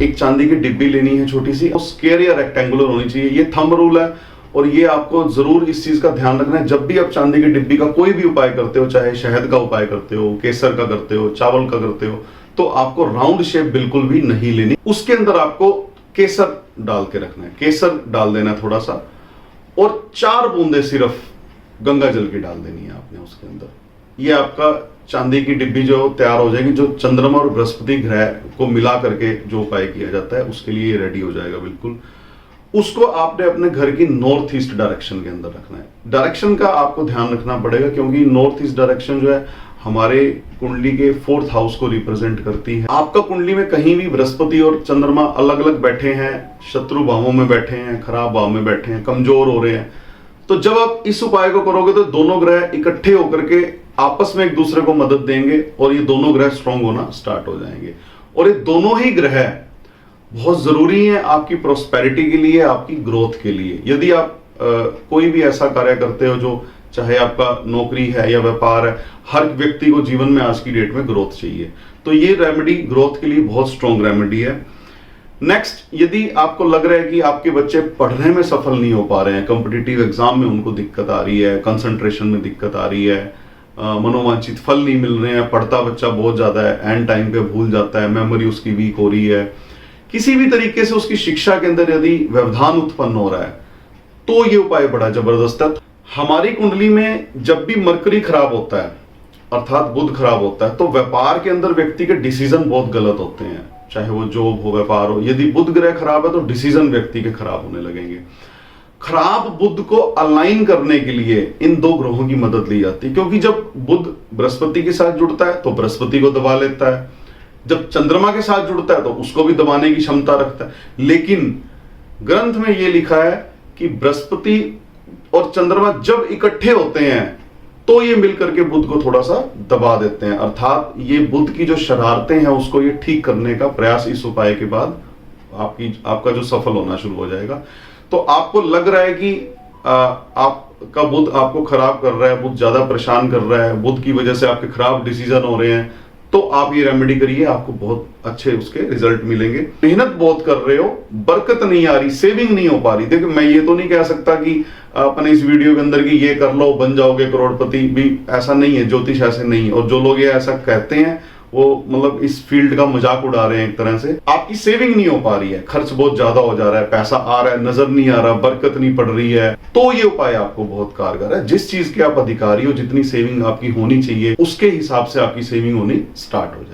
एक चांदी की डिब्बी लेनी है छोटी सी, स्क्वायर या रेक्टेंगुलर होनी चाहिए। ये थंब रूल है और ये आपको जरूर इस चीज का ध्यान रखना है। जब भी आप चांदी की डिब्बी का कोई भी उपाय करते हो, चाहे शहद का उपाय करते हो, केसर का करते हो, चावल का करते हो, तो आपको राउंड शेप बिल्कुल भी नहीं लेनी। उसके अंदर आपको केसर डाल के रखना है, केसर डाल देना थोड़ा सा, और 4 बूंदे सिर्फ गंगा जल की डाल देनी है आपने उसके अंदर। ये आपका चांदी की डिब्बी जो तैयार हो जाएगी, जो चंद्रमा और बृहस्पति ग्रह को मिला करके जो उपाय किया जाता है उसके लिए ये रेडी हो जाएगा बिल्कुल। उसको आपने अपने घर की नॉर्थ ईस्ट डायरेक्शन के अंदर रखना है। डायरेक्शन का आपको ध्यान रखना पड़ेगा, क्योंकि नॉर्थ ईस्ट डायरेक्शन जो है हमारे कुंडली के 4th हाउस को रिप्रेजेंट करती है। आपका कुंडली में कहीं भी बृहस्पति और चंद्रमा अलग अलग बैठे हैं, शत्रु भावों में बैठे हैं, खराब भाव में बैठे हैं, कमजोर हो रहे हैं, तो जब आप इस उपाय को करोगे तो दोनों ग्रह इकट्ठे होकर के आपस में एक दूसरे को मदद देंगे और ये दोनों ग्रह स्ट्रांग होना स्टार्ट हो जाएंगे। और ये दोनों ही ग्रह बहुत जरूरी है आपकी प्रोस्पेरिटी के लिए, आपकी ग्रोथ के लिए। यदि आप कोई भी ऐसा कार्य करते हो, जो चाहे आपका नौकरी है या व्यापार है, हर व्यक्ति को जीवन में आज की डेट में ग्रोथ चाहिए, तो ये रेमेडी ग्रोथ के लिए बहुत स्ट्रॉन्ग रेमेडी है। नेक्स्ट, यदि आपको लग रहा है कि आपके बच्चे पढ़ने में सफल नहीं हो पा रहे हैं, कॉम्पिटिटिव एग्जाम में उनको दिक्कत आ रही है, कंसंट्रेशन में दिक्कत आ रही है, मनोवांछित फल नहीं मिल रहे हैं, पढ़ता बच्चा बहुत ज्यादा है, एंड टाइम पे भूल जाता है, मेमोरी उसकी वीक हो रही है, किसी भी तरीके से उसकी शिक्षा के अंदर यदि व्यवधान उत्पन्न हो रहा है, तो ये उपाय बड़ा जबरदस्त है। हमारी कुंडली में जब भी मरकरी खराब होता है, अर्थात बुध खराब होता है, तो व्यापार के अंदर व्यक्ति के डिसीजन बहुत गलत होते हैं, चाहे वो जॉब हो, व्यापार हो। यदि बुध ग्रह खराब है तो डिसीजन व्यक्ति के खराब होने लगेंगे। खराब बुध को अलाइन करने के लिए इन 2 ग्रहों की मदद ली जाती है, क्योंकि जब बुध बृहस्पति के साथ जुड़ता है तो बृहस्पति को दबा लेता है, जब चंद्रमा के साथ जुड़ता है तो उसको भी दबाने की क्षमता रखता है। लेकिन ग्रंथ में यह लिखा है कि बृहस्पति और चंद्रमा जब इकट्ठे होते हैं तो ये मिलकर के बुध को थोड़ा सा दबा देते हैं, अर्थात ये बुध की जो शरारतें हैं उसको ये ठीक करने का प्रयास इस उपाय के बाद आपका जो सफल होना शुरू हो जाएगा। तो आपको लग रहा है कि आपका बुध आपको खराब कर रहा है, बुध ज्यादा परेशान कर रहा है, बुध की वजह से आपके खराब डिसीजन हो रहे हैं, तो आप ये रेमेडी करिए, आपको बहुत अच्छे उसके रिजल्ट मिलेंगे। मेहनत बहुत कर रहे हो, बरकत नहीं आ रही, सेविंग नहीं हो पा रही। देखिए, मैं ये तो नहीं कह सकता कि अपने इस वीडियो के अंदर कि ये कर लो बन जाओगे करोड़पति, भी ऐसा नहीं है, ज्योतिष ऐसे नहीं है। और जो लोग ये ऐसा कहते हैं वो मतलब इस फील्ड का मजाक उड़ा रहे हैं एक तरह से। आपकी सेविंग नहीं हो पा रही है, खर्च बहुत ज्यादा हो जा रहा है, पैसा आ रहा है नजर नहीं आ रहा, बरकत नहीं पड़ रही है, तो ये उपाय आपको बहुत कारगर है। जिस चीज के आप अधिकारी हो, जितनी सेविंग आपकी होनी चाहिए उसके हिसाब से आपकी सेविंग होनी स्टार्ट हो जाए।